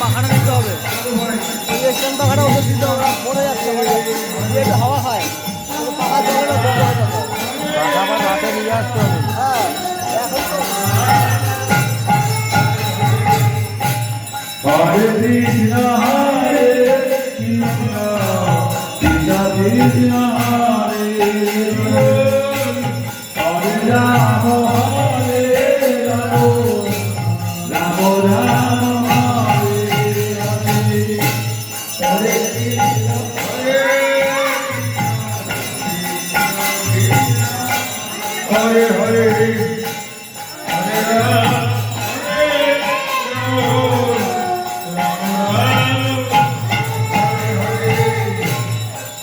পাখাটা দিতে হবে, স্ট্যান্ড পাখাটা ওদের দিতে হবে, পড়ে যাচ্ছে একটু হাওয়া খায়, পাখা চলে না, পাখা আবার রাতে নিয়ে আসতে হবে। হ্যাঁ এখন তো Hare Krishna, Hare Krishna, Krishna Krishna, Hare Hare, Hare Rama, Hare Rama, Rama Rama, Hare Hare, Hare Krishna, Hare Hare, Hare Rama.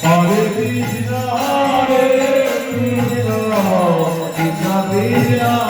Hare Krishna, Krishna Krishna.